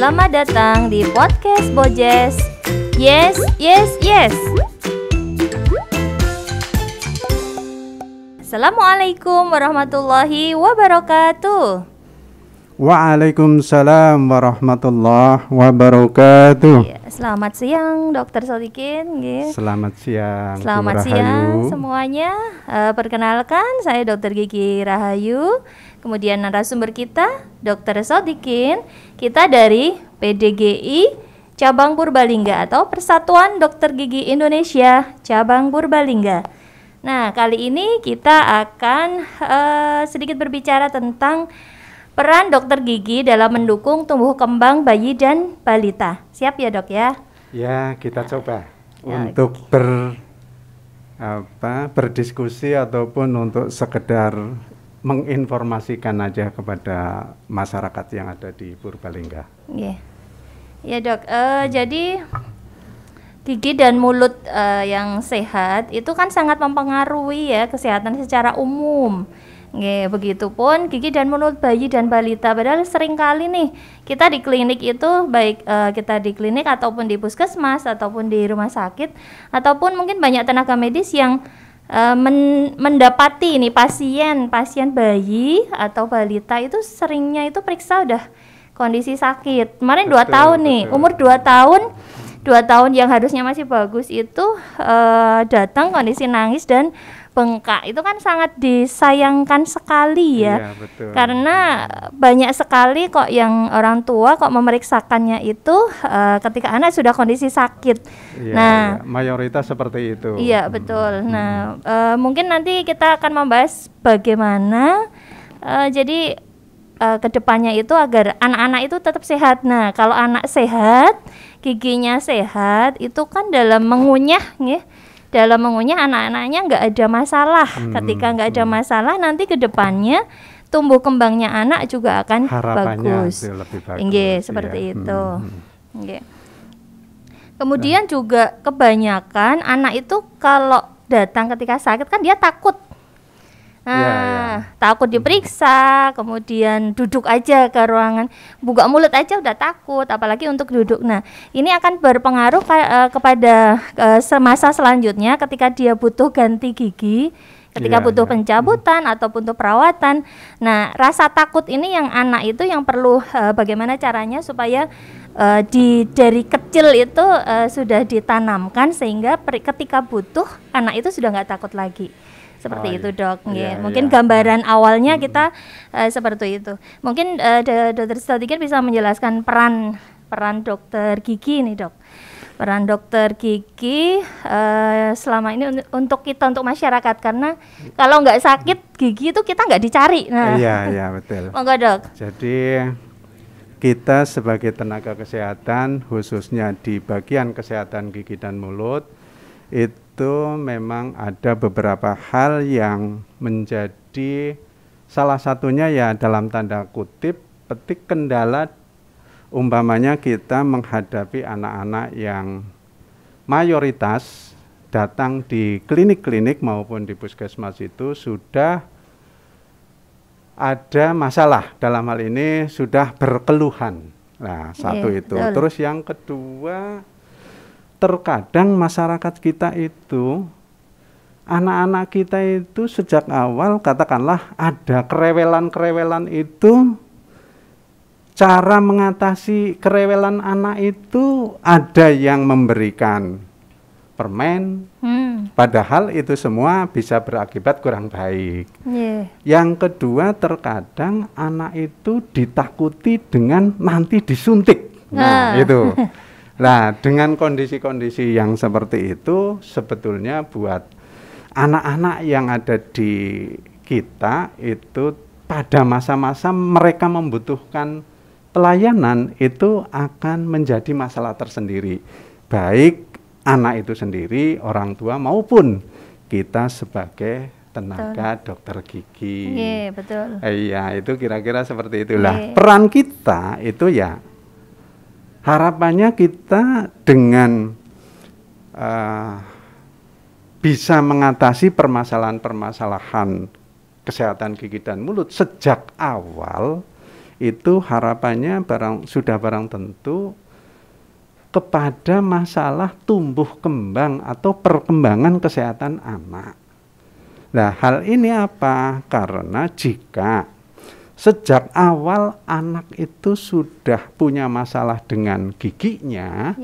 Selamat datang di podcast Bojes. Yes, yes, yes. Assalamualaikum warahmatullahi wabarakatuh. Waalaikumsalam warahmatullahi wabarakatuh. Ya, selamat siang Dokter Sodikin. Selamat siang. Selamat siang semuanya. Perkenalkan, saya Dokter Gigi Rahayu. Kemudian narasumber kita Dokter Sodikin. Kita dari PDGI Cabang Purbalingga atau Persatuan Dokter Gigi Indonesia Cabang Purbalingga. Nah, kali ini kita akan sedikit berbicara tentang peran dokter gigi dalam mendukung tumbuh kembang bayi dan balita. Siap ya dok ya? Ya, kita coba untuk berdiskusi ataupun untuk sekedar menginformasikan aja kepada masyarakat yang ada di Purbalingga. Ya dok, jadi gigi dan mulut yang sehat itu kan sangat mempengaruhi ya kesehatan secara umum. Begitupun gigi dan mulut bayi dan balita. Padahal seringkali nih kita di klinik itu baik kita di klinik ataupun di puskesmas ataupun di rumah sakit ataupun mungkin banyak tenaga medis yang mendapati nih pasien bayi atau balita itu seringnya itu periksa udah kondisi sakit. Kemarin 2 tahun nih, umur 2 tahun yang harusnya masih bagus itu datang kondisi nangis dan bengkak. Itu kan sangat disayangkan sekali ya. Iya, betul. Karena banyak sekali kok yang orang tua kok memeriksakannya itu ketika anak sudah kondisi sakit. Iya, nah, mayoritas seperti itu. Iya, betul. Nah, mungkin nanti kita akan membahas bagaimana jadi kedepannya itu agar anak-anak itu tetap sehat. Nah, kalau anak sehat, giginya sehat, itu kan dalam mengunyah anak-anaknya nggak ada masalah. Ketika nggak ada masalah, nanti kedepannya tumbuh kembangnya anak juga akan bagus. Lebih bagus. Seperti itu. Kemudian juga kebanyakan anak itu kalau datang ketika sakit kan dia takut. Takut diperiksa, kemudian duduk aja ke ruangan, buka mulut aja udah takut, apalagi untuk duduk. Nah, ini akan berpengaruh kepada masa selanjutnya ketika dia butuh ganti gigi, ketika butuh pencabutan ataupun untuk perawatan. Nah, rasa takut ini yang anak itu yang perlu bagaimana caranya supaya dari kecil itu sudah ditanamkan sehingga ketika butuh anak itu sudah nggak takut lagi. Seperti itu dok. Mungkin gambaran awalnya kita seperti itu. Mungkin Dokter Sodikin bisa menjelaskan peran dokter gigi nih dok. Peran dokter gigi selama ini untuk masyarakat, karena kalau nggak sakit gigi itu kita nggak dicari. Nah, iya betul. Monggo dok. Jadi kita sebagai tenaga kesehatan khususnya di bagian kesehatan gigi dan mulut itu memang ada beberapa hal yang menjadi salah satunya ya dalam tanda kutip petik kendala, umpamanya kita menghadapi anak-anak yang mayoritas datang di klinik-klinik maupun di puskesmas itu sudah ada masalah, dalam hal ini sudah berkeluhan. Nah, satu itu. Betul. Terus yang kedua, terkadang masyarakat kita itu, anak-anak kita itu sejak awal katakanlah ada kerewelan-kerewelan itu, cara mengatasi kerewelan anak itu ada yang memberikan permen, padahal itu semua bisa berakibat kurang baik. Yang kedua, terkadang anak itu ditakuti dengan nanti disuntik. Nah, itu. Nah, dengan kondisi-kondisi yang seperti itu, sebetulnya buat anak-anak yang ada di kita itu pada masa-masa mereka membutuhkan pelayanan itu akan menjadi masalah tersendiri. Baik anak itu sendiri, orang tua maupun kita sebagai tenaga dokter gigi. Betul. Iya, itu kira-kira seperti itulah. Peran kita itu ya harapannya kita dengan bisa mengatasi permasalahan-permasalahan kesehatan gigi dan mulut sejak awal itu harapannya sudah barang tentu kepada masalah tumbuh kembang atau perkembangan kesehatan anak. Nah, hal ini apa? Karena jika sejak awal anak itu sudah punya masalah dengan giginya,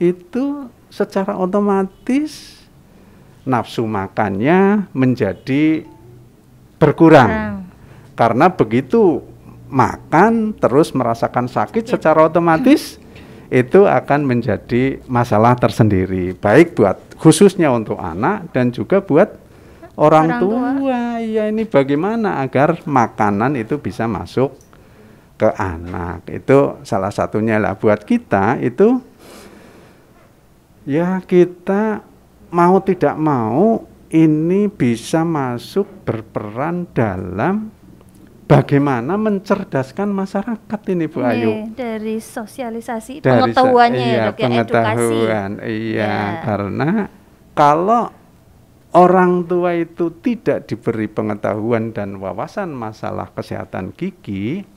itu secara otomatis nafsu makannya menjadi berkurang. Karena begitu makan terus merasakan sakit, secara otomatis itu akan menjadi masalah tersendiri, baik buat khususnya untuk anak dan juga buat orang tua. Ya, ini bagaimana agar makanan itu bisa masuk ke anak. Itu salah satunya lah. Buat kita itu ya, kita mau tidak mau ini bisa masuk berperan dalam bagaimana mencerdaskan masyarakat ini, Bu Ayu. Dari sosialisasi pengetahuannya ya, Dok, pengetahuan, karena kalau orang tua itu tidak diberi pengetahuan dan wawasan masalah kesehatan gigi,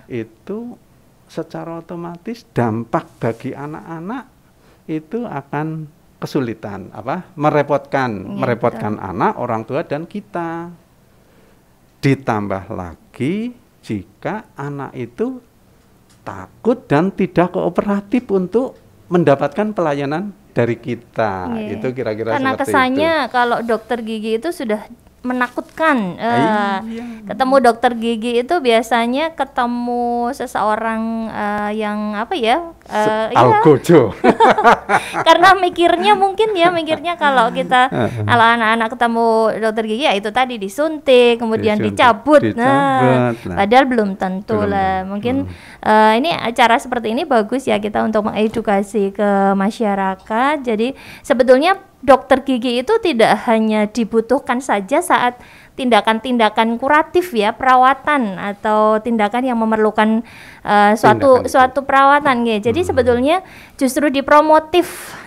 itu secara otomatis dampak bagi anak-anak itu akan kesulitan, merepotkan anak, orang tua dan kita. Ditambah lagi jika anak itu takut dan tidak kooperatif untuk mendapatkan pelayanan dari kita. Itu kira-kira karena seperti kesannya itu. Kalau dokter gigi itu sudah menakutkan. Ketemu dokter gigi itu biasanya ketemu seseorang yang algojo. Karena mikirnya kalau kalau anak-anak ketemu dokter gigi ya itu tadi disuntik, kemudian dicabut. Padahal belum tentu lah. Mungkin ini acara seperti ini bagus ya kita untuk mengedukasi ke masyarakat. Jadi sebetulnya dokter gigi itu tidak hanya dibutuhkan saja saat tindakan-tindakan kuratif ya, perawatan atau tindakan yang memerlukan suatu perawatan gitu. Jadi sebetulnya justru dipromotif,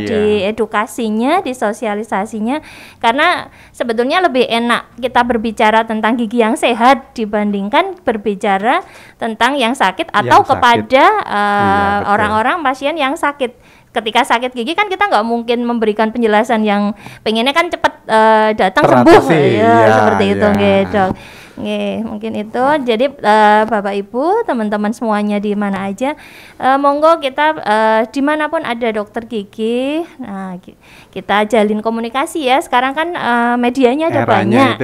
diedukasinya, disosialisasinya, karena sebetulnya lebih enak kita berbicara tentang gigi yang sehat dibandingkan berbicara tentang yang sakit atau kepada orang-orang pasien yang sakit. Ketika sakit gigi kan kita nggak mungkin memberikan penjelasan yang pengennya kan cepat datang sembuh seperti itu gitu. Mungkin itu. Jadi Bapak Ibu, teman-teman semuanya di mana aja, monggo kita dimanapun ada dokter gigi, kita jalin komunikasi ya. Sekarang kan medianya ada banyak.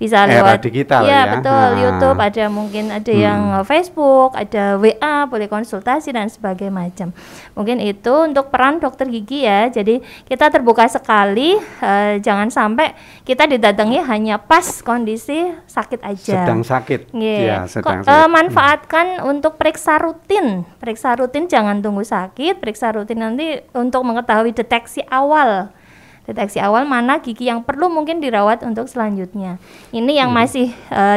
Bisa lewat digital ya. Betul, YouTube ada, mungkin ada yang Facebook, ada WA, boleh konsultasi dan sebagainya macam. Mungkin itu untuk peran dokter gigi ya. Jadi kita terbuka sekali, jangan sampai kita didatangi hanya pas kondisi sakit aja. Sedang sakit. Manfaatkan untuk periksa rutin. Periksa rutin, jangan tunggu sakit. Periksa rutin nanti untuk mengetahui deteksi awal mana gigi yang perlu mungkin dirawat untuk selanjutnya. Ini yang masih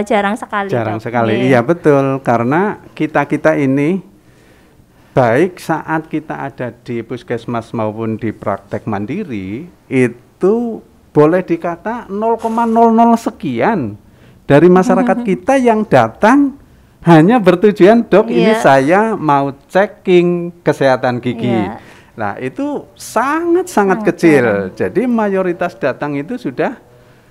jarang sekali. Iya betul, karena kita ini baik saat kita ada di puskesmas maupun di praktek mandiri itu boleh dikata 0,00 sekian dari masyarakat kita yang datang hanya bertujuan, Dok, ini saya mau checking kesehatan gigi. Nah, itu sangat kecil. Jadi mayoritas datang itu sudah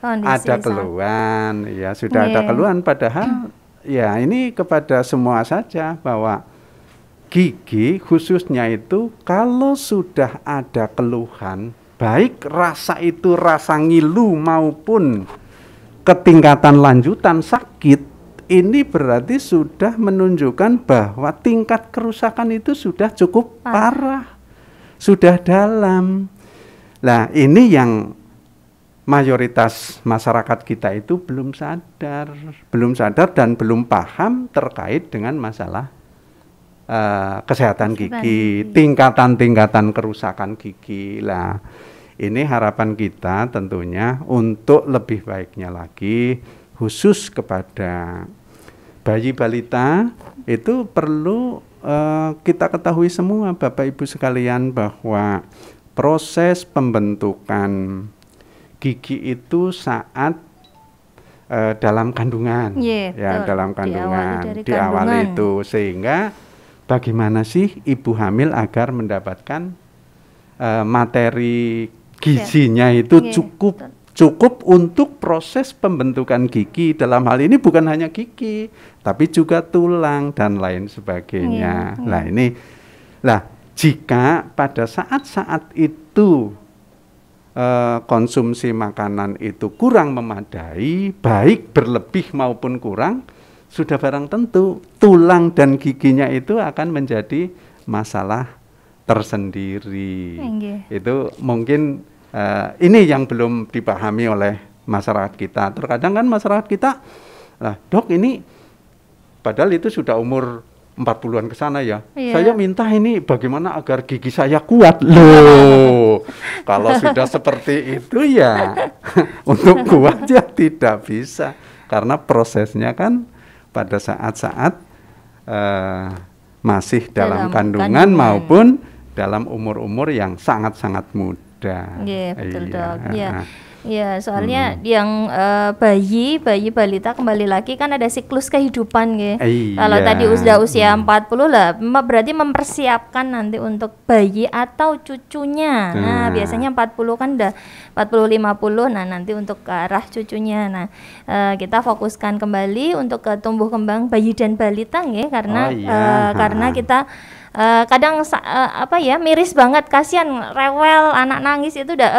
ada keluhan, ada keluhan. Padahal ya ini kepada semua saja bahwa gigi khususnya itu kalau sudah ada keluhan, baik rasa ngilu maupun ketingkatan lanjutan sakit, ini berarti sudah menunjukkan bahwa tingkat kerusakan itu sudah cukup parah. Sudah dalam. Nah, ini yang mayoritas masyarakat kita itu belum sadar dan belum paham terkait dengan masalah kesehatan gigi, tingkatan kerusakan gigi. Lah, ini harapan kita tentunya untuk lebih baiknya lagi, khusus kepada bayi balita itu perlu kita ketahui semua, Bapak Ibu sekalian, bahwa proses pembentukan gigi itu saat dalam kandungan, Iya, ya betul. dalam Diawali kandungan, dari diawali kandungan. itu, sehingga bagaimana sih ibu hamil agar mendapatkan materi gizinya itu Iya, cukup untuk proses pembentukan gigi. Dalam hal ini bukan hanya gigi, tapi juga tulang dan lain sebagainya. Iya, iya. Nah ini, jika pada saat-saat itu konsumsi makanan itu kurang memadai, baik berlebih maupun kurang, sudah barang tentu tulang dan giginya itu akan menjadi masalah tersendiri. Itu mungkin ini yang belum dipahami oleh masyarakat kita. Terkadang kan masyarakat kita, dok ini padahal itu sudah umur 40-an ke sana ya. Iya. Saya minta ini bagaimana agar gigi saya kuat. Loh, kalau sudah seperti itu ya untuk kuat ya tidak bisa. Karena prosesnya kan pada saat-saat masih dalam kandungan maupun dalam umur-umur yang sangat-sangat muda. Iya, betul dok. Iya. Ya, soalnya yang bayi balita kembali lagi kan ada siklus kehidupan ya. Kalau tadi udah usia 40 lah, berarti mempersiapkan nanti untuk bayi atau cucunya. Nah, biasanya 40 kan udah 40 50, nah nanti untuk ke arah cucunya. Nah, kita fokuskan kembali untuk ke tumbuh kembang bayi dan balita ya, karena kita kadang miris banget, kasihan rewel anak nangis itu udah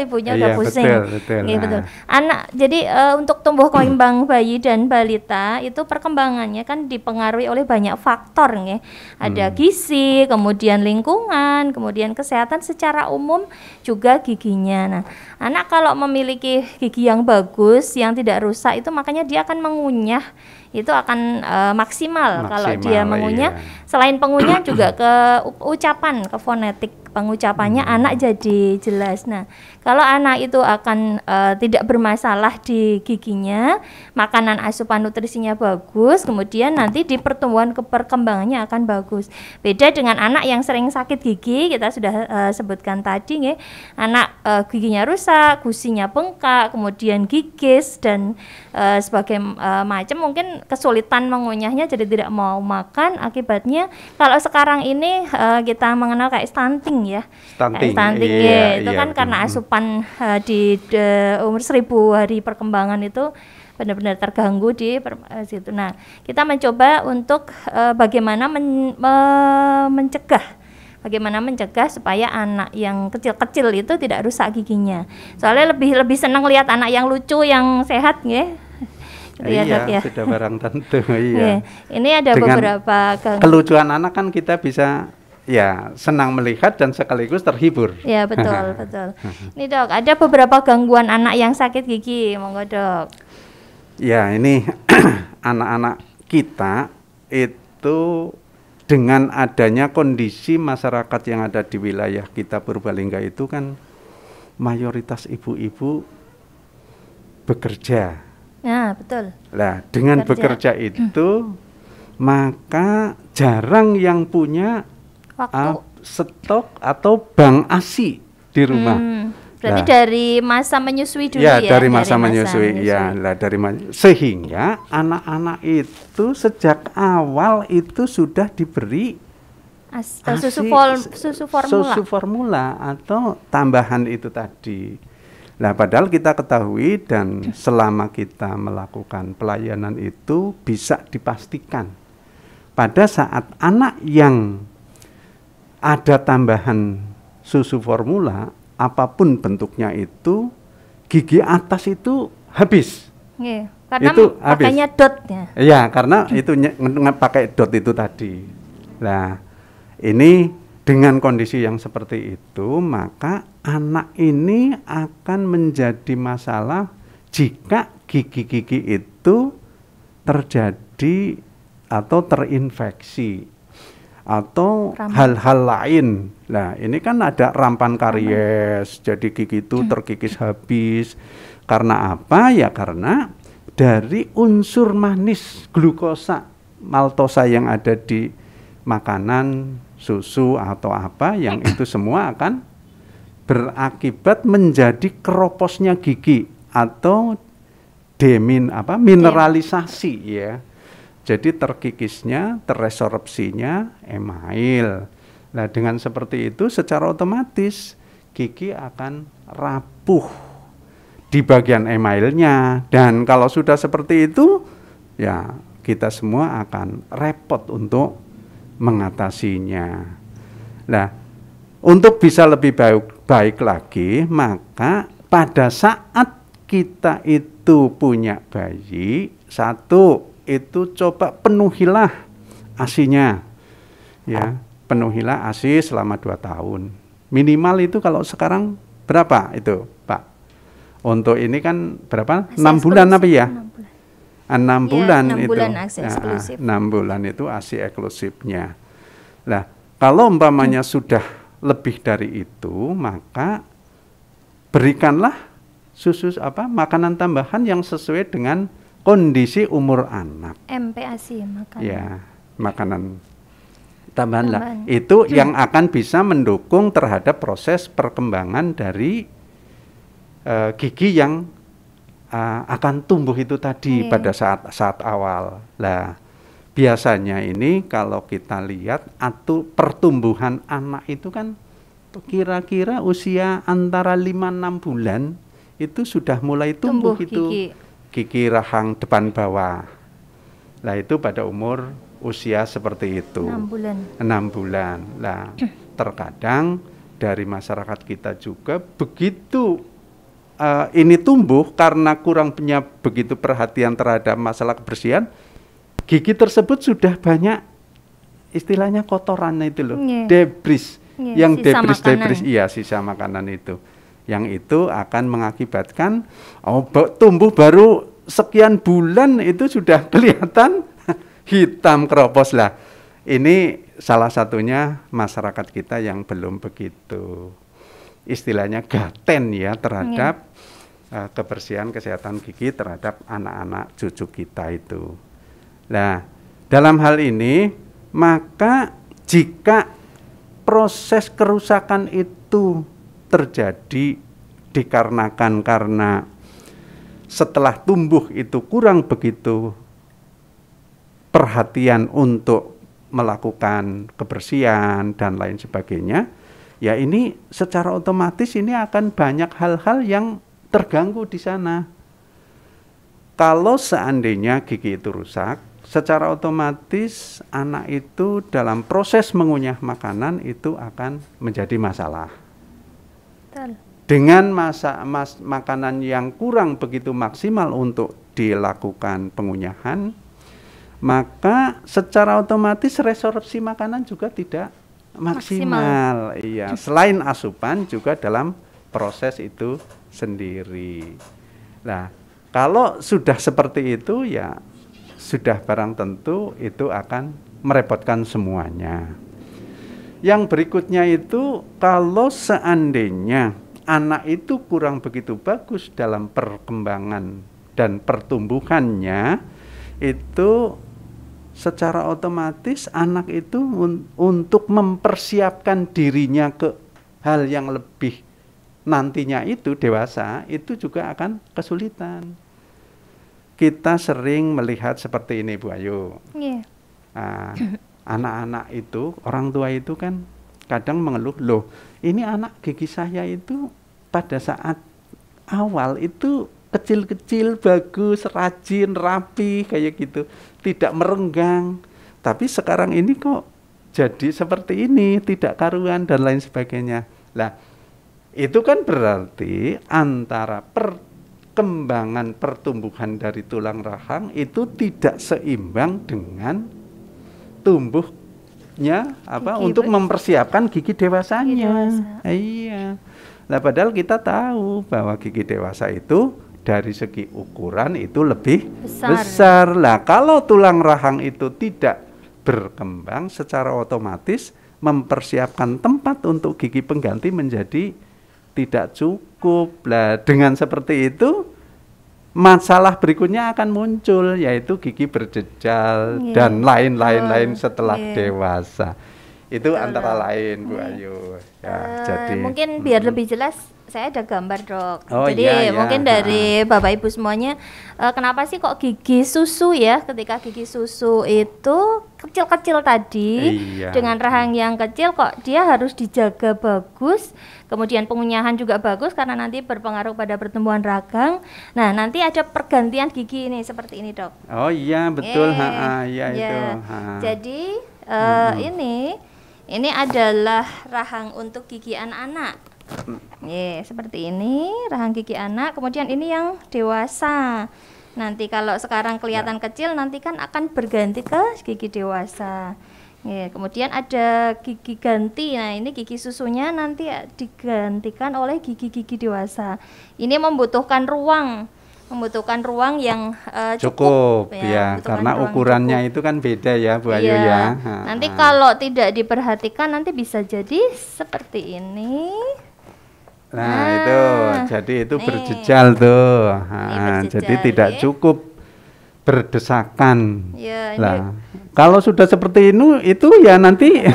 ibunya udah pusing. Betul. Betul. Anak jadi untuk tumbuh kembang bayi dan balita itu perkembangannya kan dipengaruhi oleh banyak faktor ya. Ada gizi, kemudian lingkungan, kemudian kesehatan secara umum, juga giginya. Nah, anak kalau memiliki gigi yang bagus, yang tidak rusak itu makanya dia akan mengunyah itu akan maksimal kalau dia mengunyah. Selain pengunyah juga ke ucapan, ke fonetik pengucapannya anak jadi jelas. Nah, kalau anak itu akan tidak bermasalah di giginya, makanan asupan nutrisinya bagus, kemudian nanti di pertumbuhan perkembangannya akan bagus. Beda dengan anak yang sering sakit gigi, kita sudah sebutkan tadi ya, anak giginya rusak, gusinya bengkak, kemudian gigis dan macam, mungkin kesulitan mengunyahnya jadi tidak mau makan. Akibatnya kalau sekarang ini kita mengenal kayak stunting ya. Stunting ya, itu kan karena asupan di umur 1000 hari perkembangan itu benar-benar terganggu di situ. Nah, kita mencoba untuk bagaimana mencegah supaya anak yang kecil-kecil itu tidak rusak giginya. Soalnya lebih senang lihat anak yang lucu, yang sehat ya. Iya, sudah barang tentu. Iya. Ini ada dengan beberapa kelucuan anak kan kita bisa ya senang melihat dan sekaligus terhibur. Ya, betul. Ini dok, ada beberapa gangguan anak yang sakit gigi, monggo dok. Ya, ini anak-anak kita itu dengan adanya kondisi masyarakat yang ada di wilayah kita Purbalingga itu kan mayoritas ibu-ibu bekerja. Nah, betul. Nah, dengan bekerja itu maka jarang yang punya stok atau bank ASI di rumah. Berarti dari masa menyusui dulu ya? Dari masa menyusui. Sehingga anak-anak itu sejak awal itu sudah diberi susu formula atau tambahan itu tadi. Nah, padahal kita ketahui dan selama kita melakukan pelayanan itu bisa dipastikan pada saat anak yang ada tambahan susu formula, apapun bentuknya itu, gigi atas itu habis. Karena itu pakainya dotnya. Iya, karena itu pakai dot itu tadi. Nah, ini dengan kondisi yang seperti itu, maka anak ini akan menjadi masalah jika gigi-gigi itu terjadi atau terinfeksi atau hal-hal lain. Nah, ini kan ada rampan karies, jadi gigi itu terkikis habis. Karena apa? Ya karena dari unsur manis glukosa, maltosa yang ada di makanan, susu atau apa, yang itu semua akan berakibat menjadi keroposnya gigi atau mineralisasi ya. Jadi terkikisnya, terresorpsinya email. Nah, dengan seperti itu secara otomatis gigi akan rapuh di bagian emailnya, dan kalau sudah seperti itu ya kita semua akan repot untuk mengatasinya. Nah, untuk bisa lebih baik lagi, maka pada saat kita itu punya bayi, satu itu coba penuhilah ASI-nya, ya, penuhilah ASI selama 2 tahun. Minimal itu kalau sekarang berapa itu, Pak? Untuk ini kan berapa? 6 bulan apa ya? 6 bulan itu. 6 bulan itu ASI eksklusifnya. Nah, kalau umpamanya sudah lebih dari itu, maka berikanlah makanan tambahan yang sesuai dengan kondisi umur anak. MPASI makanan. Ya, makanan tambahan lah. Itu yang akan bisa mendukung terhadap proses perkembangan dari gigi yang akan tumbuh itu tadi pada saat awal. Lah, biasanya ini kalau kita lihat pertumbuhan anak itu kan kira-kira usia antara 5-6 bulan itu sudah mulai tumbuh itu gigi rahang depan bawah. Nah, itu pada umur usia seperti itu. 6 bulan. Nah, terkadang dari masyarakat kita juga begitu ini tumbuh karena kurang punya begitu perhatian terhadap masalah kebersihan, gigi tersebut sudah banyak istilahnya kotoran itu loh, debris. Yang debris, iya, sisa makanan itu. Yang itu akan mengakibatkan tumbuh baru sekian bulan itu sudah kelihatan hitam keropos lah. Ini salah satunya masyarakat kita yang belum begitu istilahnya gaten ya terhadap kebersihan kesehatan gigi terhadap anak-anak cucu kita itu. Nah, dalam hal ini maka jika proses kerusakan itu terjadi dikarenakan karena setelah tumbuh itu kurang begitu perhatian untuk melakukan kebersihan dan lain sebagainya, ya ini secara otomatis ini akan banyak hal-hal yang terganggu di sana. Kalau seandainya gigi itu rusak, secara otomatis anak itu dalam proses mengunyah makanan itu akan menjadi masalah. Betul. Dengan makanan yang kurang begitu maksimal untuk dilakukan pengunyahan, maka secara otomatis resorpsi makanan juga tidak maksimal. Iya, selain asupan juga dalam proses itu sendiri. Nah, kalau sudah seperti itu ya sudah barang tentu itu akan merepotkan semuanya. Yang berikutnya itu kalau seandainya anak itu kurang begitu bagus dalam perkembangan dan pertumbuhannya, itu secara otomatis anak itu untuk mempersiapkan dirinya ke hal yang lebih nantinya itu dewasa, itu juga akan kesulitan. Kita sering melihat seperti ini, Bu Ayu. Anak-anak itu, orang tua itu kan kadang mengeluh, loh ini anak gigi saya itu pada saat awal itu kecil-kecil, bagus, rajin, rapi, kayak gitu, tidak merenggang. Tapi sekarang ini kok jadi seperti ini, tidak karuan dan lain sebagainya. Lah, itu kan berarti antara perkembangan pertumbuhan dari tulang rahang itu tidak seimbang dengan tumbuhnya untuk mempersiapkan gigi dewasanya. Iya. Nah, padahal kita tahu bahwa gigi dewasa itu dari segi ukuran itu lebih besar. Lah, kalau tulang rahang itu tidak berkembang, secara otomatis mempersiapkan tempat untuk gigi pengganti menjadi tidak cukup. Lah, dengan seperti itu masalah berikutnya akan muncul, yaitu gigi berjejal dan lain-lain setelah dewasa. Itu antara lain, Bu Ayu. Ya, jadi mungkin biar lebih jelas saya ada gambar dok. Oh, Jadi iya, iya. mungkin dari Bapak Ibu semuanya, kenapa sih kok gigi susu ya? Ketika gigi susu itu kecil-kecil tadi, Iya. dengan rahang yang kecil kok dia harus dijaga bagus. Kemudian pengunyahan juga bagus karena nanti berpengaruh pada pertumbuhan rahang. Nah nanti ada pergantian gigi ini seperti ini dok. Oh iya betul, Ya. iya itu. Jadi ini adalah rahang untuk gigi anak-anak. Seperti ini rahang gigi anak. Kemudian ini yang dewasa. Nanti kalau sekarang kelihatan kecil, nanti kan akan berganti ke gigi dewasa. Kemudian ada gigi ganti. Nah ini gigi susunya nanti digantikan oleh gigi-gigi dewasa. Ini membutuhkan ruang yang cukup ya, membutuhkan karena ruang ukurannya cukup. itu kan beda ya Bu Ayu Iya. ya. Nanti kalau tidak diperhatikan nanti bisa jadi seperti ini. Nah itu, jadi itu nih. berjejal tuh. Berjejal, Jadi tidak ya. cukup berdesakan. Ya, Lah, kalau sudah seperti ini, itu ya nanti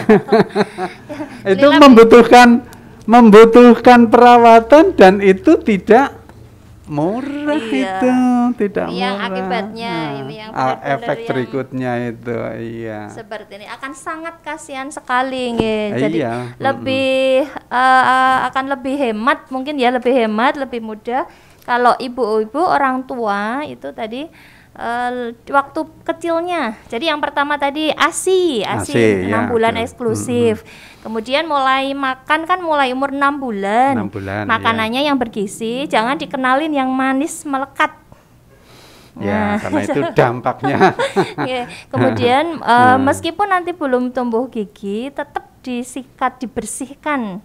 itu Lila, membutuhkan perawatan dan itu tidak murah Iya. itu, tidak Ini yang murah. akibatnya, ini yang benar-benar efek yang berikutnya itu, iya. seperti ini akan sangat kasihan sekali nggih. Jadi Iya, lebih akan lebih hemat mungkin ya, lebih hemat, lebih mudah kalau ibu-ibu orang tua itu tadi waktu kecilnya. Jadi yang pertama tadi ASI 6 ya, bulan eksklusif. Kemudian mulai makan kan mulai umur 6 bulan. 6 bulan, Makanannya yang bergizi, jangan dikenalin yang manis melekat. Ya, karena itu dampaknya. Ya, kemudian meskipun nanti belum tumbuh gigi, tetap disikat, dibersihkan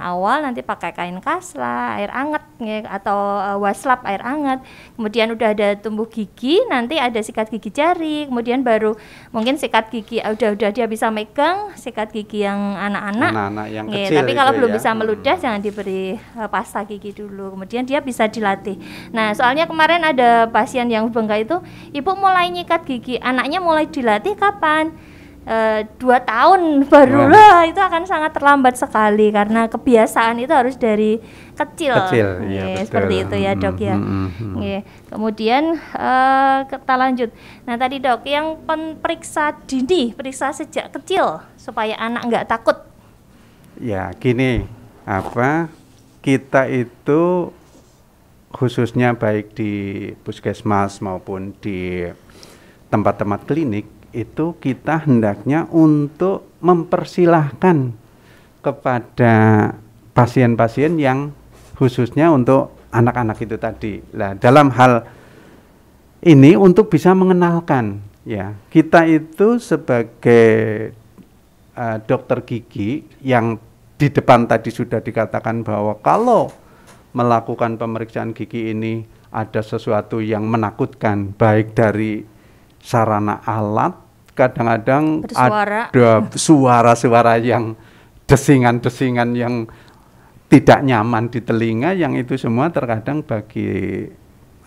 awal, nanti pakai kain kasla, air hangat ya, atau waslap air hangat. Kemudian udah ada tumbuh gigi, nanti ada sikat gigi jari, kemudian baru mungkin sikat gigi udah dia bisa megang sikat gigi yang anak-anak yang ya, kecil tapi kalau itu belum ya. bisa meludah jangan diberi pasta gigi dulu, kemudian dia bisa dilatih. Nah soalnya kemarin ada pasien yang bengkak itu, ibu mulai nyikat gigi anaknya mulai dilatih kapan? 2 tahun barulah. Itu akan sangat terlambat sekali karena kebiasaan itu harus dari kecil, iya, seperti itu ya dok ya. Kemudian kita lanjut. Nah tadi dok yang periksa dini, periksa sejak kecil supaya anak nggak takut. Ya gini, kita itu khususnya baik di puskesmas maupun di tempat-tempat klinik itu kita hendaknya untuk mempersilahkan kepada pasien-pasien yang khususnya untuk anak-anak itu tadi. Nah, dalam hal ini untuk bisa mengenalkan ya, kita itu sebagai dokter gigi yang di depan tadi sudah dikatakan bahwa kalau melakukan pemeriksaan gigi ini ada sesuatu yang menakutkan, baik dari sarana alat, kadang-kadang ada suara-suara yang desingan-desingan yang tidak nyaman di telinga, yang itu semua terkadang bagi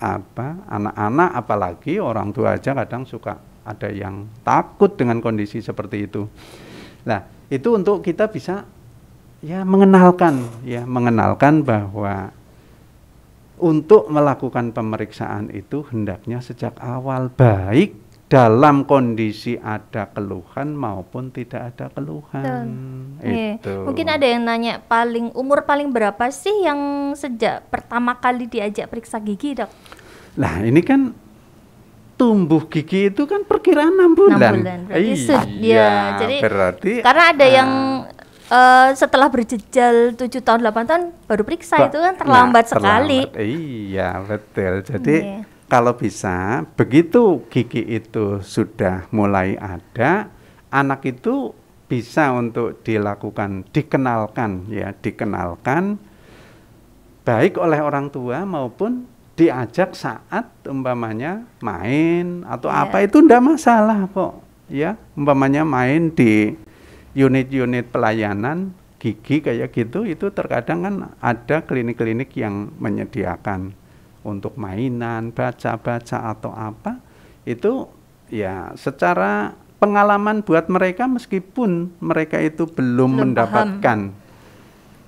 anak-anak apalagi orang tua aja kadang suka ada yang takut dengan kondisi seperti itu. Nah, itu untuk kita bisa ya mengenalkan bahwa untuk melakukan pemeriksaan itu hendaknya sejak awal, baik dalam kondisi ada keluhan maupun tidak ada keluhan. Itu. Mungkin ada yang nanya umur paling berapa sih yang sejak pertama kali diajak periksa gigi dok? Nah ini kan tumbuh gigi itu kan perkiraan 6 bulan. 6 bulan. Berarti jadi berarti karena ada yang setelah berjejal 7 tahun 8 tahun baru periksa, itu kan terlambat sekali. Iya betul. Jadi kalau bisa, begitu gigi itu sudah mulai ada, anak itu bisa untuk dikenalkan baik oleh orang tua maupun diajak saat umpamanya main atau apa, itu enggak masalah kok ya, umpamanya main di unit-unit pelayanan gigi kayak gitu, itu terkadang kan ada klinik-klinik yang menyediakan untuk mainan, baca-baca atau apa, itu ya secara pengalaman buat mereka meskipun mereka itu belum mendapatkan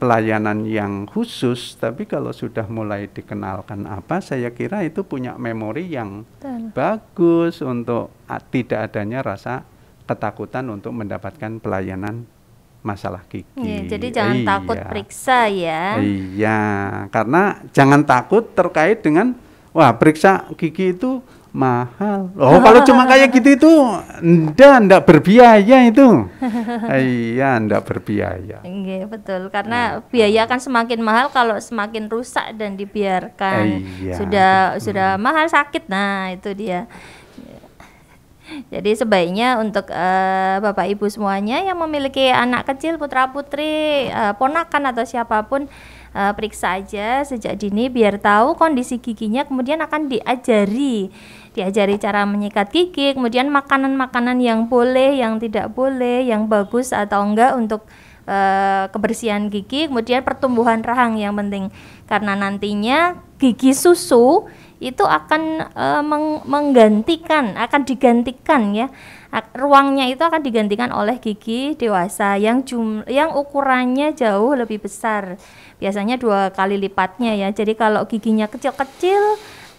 pelayanan yang khusus, tapi kalau sudah mulai dikenalkan apa, saya kira itu punya memori yang bagus untuk tidak adanya rasa ketakutan untuk mendapatkan pelayanan masalah gigi. Iya, jadi jangan takut periksa ya. Iya, karena jangan takut terkait dengan wah periksa gigi itu mahal. Oh, kalau cuma kayak gitu itu enggak berbiaya itu. Iya, enggak berbiaya. Iya, betul. Karena biaya akan semakin mahal kalau semakin rusak dan dibiarkan. Sudah mahal sakit. Nah, itu dia. Jadi sebaiknya untuk Bapak Ibu semuanya yang memiliki anak kecil, putra-putri, ponakan atau siapapun, periksa aja sejak dini biar tahu kondisi giginya, kemudian akan diajari cara menyikat gigi, kemudian makanan-makanan yang boleh, yang tidak boleh, yang bagus atau enggak untuk kebersihan gigi, kemudian pertumbuhan rahang yang penting, karena nantinya gigi susu itu akan digantikan ya, ruangnya itu akan digantikan oleh gigi dewasa yang ukurannya jauh lebih besar, biasanya 2 kali lipatnya ya. Jadi kalau giginya kecil-kecil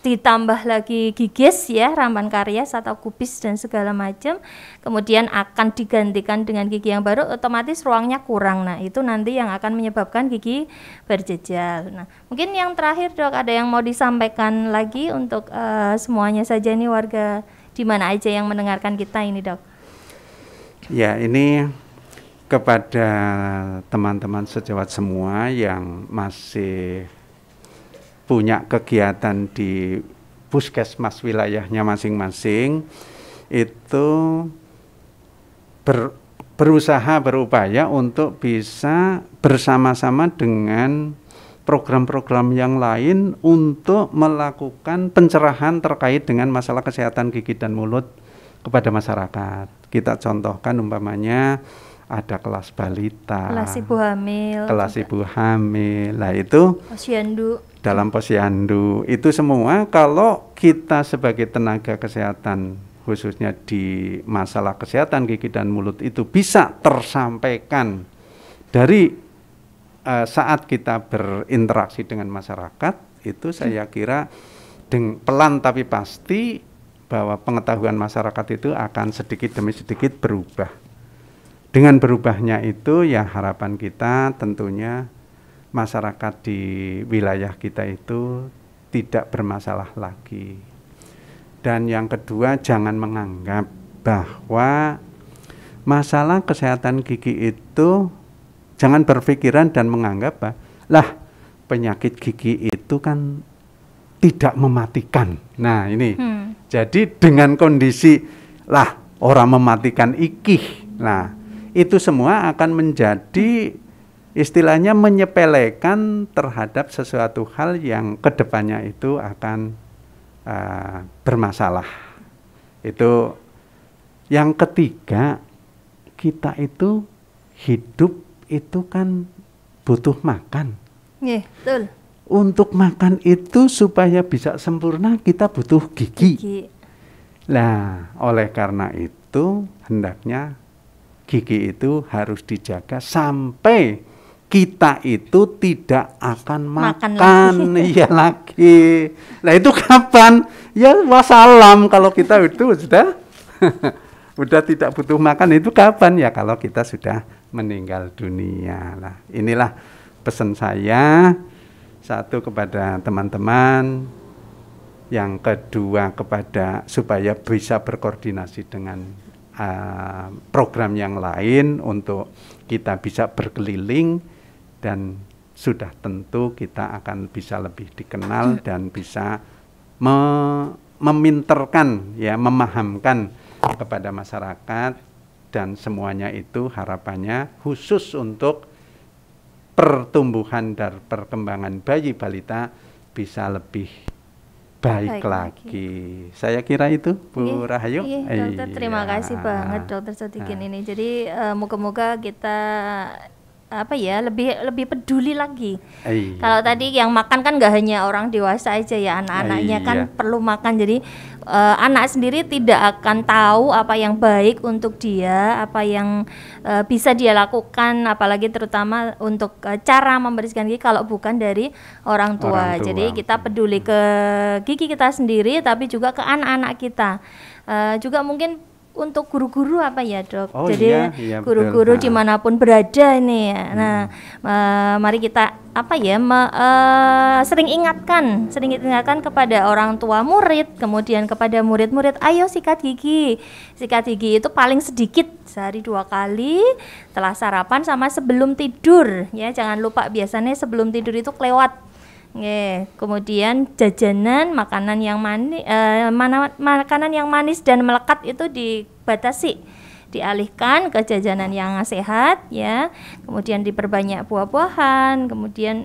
ditambah lagi gigis ya, rampan karies atau kubis dan segala macam, kemudian akan digantikan dengan gigi yang baru, otomatis ruangnya kurang. Nah, itu nanti yang akan menyebabkan gigi berjejal. Nah, mungkin yang terakhir Dok, ada yang mau disampaikan lagi untuk semuanya saja nih, warga di mana aja yang mendengarkan kita ini Dok? Ya, ini kepada teman-teman sejawat semua yang masih punya kegiatan di puskesmas wilayahnya masing-masing, itu berupaya untuk bisa bersama-sama dengan program-program yang lain untuk melakukan pencerahan terkait dengan masalah kesehatan gigi dan mulut kepada masyarakat. Kita contohkan umpamanya ada kelas balita, kelas ibu hamil, lah itu posyandu. Dalam posyandu itu semua, kalau kita sebagai tenaga kesehatan khususnya di masalah kesehatan gigi dan mulut itu bisa tersampaikan dari saat kita berinteraksi dengan masyarakat, itu saya kira pelan tapi pasti bahwa pengetahuan masyarakat itu akan sedikit demi sedikit berubah. Dengan berubahnya itu ya harapan kita tentunya masyarakat di wilayah kita itu tidak bermasalah lagi. Dan yang kedua, jangan menganggap bahwa masalah kesehatan gigi itu, jangan berpikiran dan menganggap lah penyakit gigi itu kan tidak mematikan. Nah ini, jadi dengan kondisi lah orang mematikan ikih, nah itu semua akan menjadi istilahnya menyepelekan terhadap sesuatu hal yang kedepannya itu akan bermasalah. Itu yang ketiga, kita itu hidup itu kan butuh makan. Iya, betul. Untuk makan itu supaya bisa sempurna kita butuh gigi. Nah, oleh karena itu hendaknya gigi itu harus dijaga sampai kita itu tidak akan makan iya lagi. Nah itu kapan? Ya wassalam, kalau kita itu sudah udah tidak butuh makan itu kapan? Ya kalau kita sudah meninggal dunia. Nah inilah pesan saya, satu kepada teman-teman, yang kedua kepada supaya bisa berkoordinasi dengan program yang lain untuk kita bisa berkeliling, dan sudah tentu kita akan bisa lebih dikenal dan bisa meminterkan ya, memahamkan kepada masyarakat, dan semuanya itu harapannya khusus untuk pertumbuhan dan perkembangan bayi balita bisa lebih baik lagi. Saya kira itu Bu Rahayu. Dokter, terima kasih banget Dokter Sodikin ini. Jadi moga-moga kita lebih peduli lagi. Kalau tadi yang makan kan nggak hanya orang dewasa aja ya, anak-anaknya kan perlu makan. Jadi anak sendiri tidak akan tahu apa yang baik untuk dia, apa yang bisa dia lakukan, apalagi terutama untuk cara membersihkan gigi kalau bukan dari orang tua. Jadi kita peduli ke gigi kita sendiri, tapi juga ke anak-anak kita. Juga mungkin untuk guru-guru apa ya dok? Jadi guru-guru dimanapun berada ini. Nah, mari kita sering ingatkan kepada orang tua murid, kemudian kepada murid-murid, ayo sikat gigi. Sikat gigi itu paling sedikit sehari 2 kali, setelah sarapan sama sebelum tidur. Ya, jangan lupa biasanya sebelum tidur itu kelewat. Kemudian jajanan, makanan yang manis dan melekat itu dibatasi, dialihkan ke jajanan yang sehat ya. Kemudian diperbanyak buah-buahan. Kemudian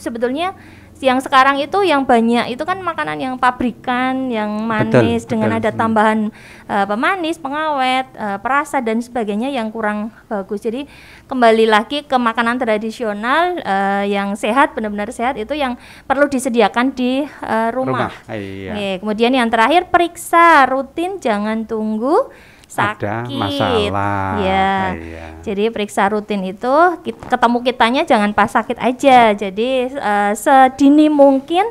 sebetulnya yang sekarang itu yang banyak itu kan makanan yang pabrikan, yang manis dengan ada tambahan pemanis, pengawet, perasa dan sebagainya yang kurang bagus. Jadi kembali lagi ke makanan tradisional yang sehat, benar-benar sehat, itu yang perlu disediakan di rumah. Kemudian yang terakhir, periksa rutin, jangan tunggu sakit, ada masalah ya. Jadi periksa rutin itu ketemu kitanya jangan pas sakit aja. Jadi sedini mungkin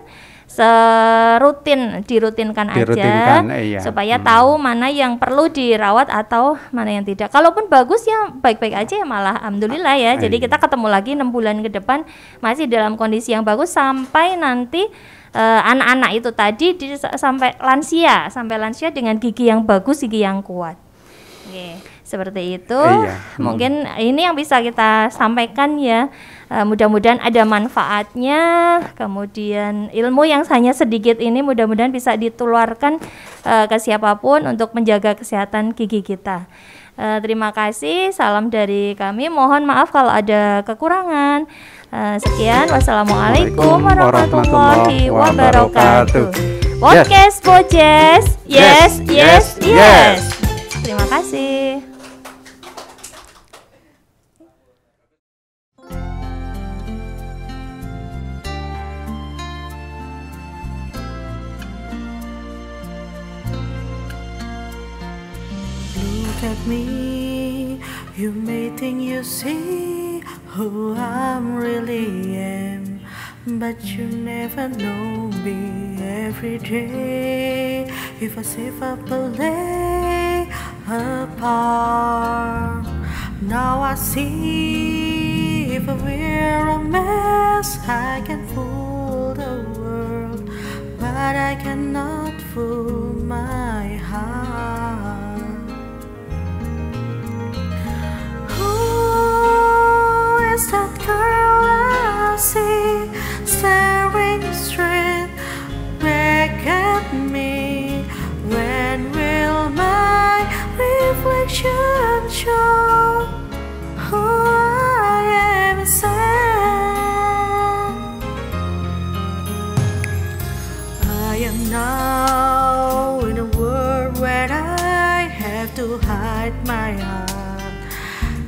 dirutinkan aja supaya tahu mana yang perlu dirawat atau mana yang tidak. Kalaupun bagus ya baik-baik aja ya, malah alhamdulillah ya. Jadi kita ketemu lagi 6 bulan ke depan masih dalam kondisi yang bagus sampai nanti anak-anak itu tadi sampai lansia dengan gigi yang bagus, gigi yang kuat. Seperti itu. Mungkin ini yang bisa kita sampaikan ya. Mudah-mudahan ada manfaatnya. Kemudian ilmu yang hanya sedikit ini mudah-mudahan bisa ditularkan ke siapapun untuk menjaga kesehatan gigi kita. Terima kasih. Salam dari kami. Mohon maaf kalau ada kekurangan. Sekian. Wassalamualaikum warahmatullahi wabarakatuh. Podcast Bojes. Yes. Terima kasih. Look at me, you may think you see who I really am, but you never know me every day. If I save up a lay apart, now I see if I wear a mask I can fool the world, but I cannot fool my heart. Who is that girl I see staring straight back at me? When will my reflection show who I am inside? I am now in a world where I have to hide my heart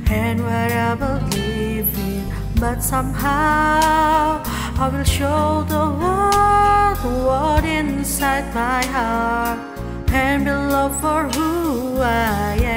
and what I believe in, but somehow I will show the world what inside my heart and be loved for who I am.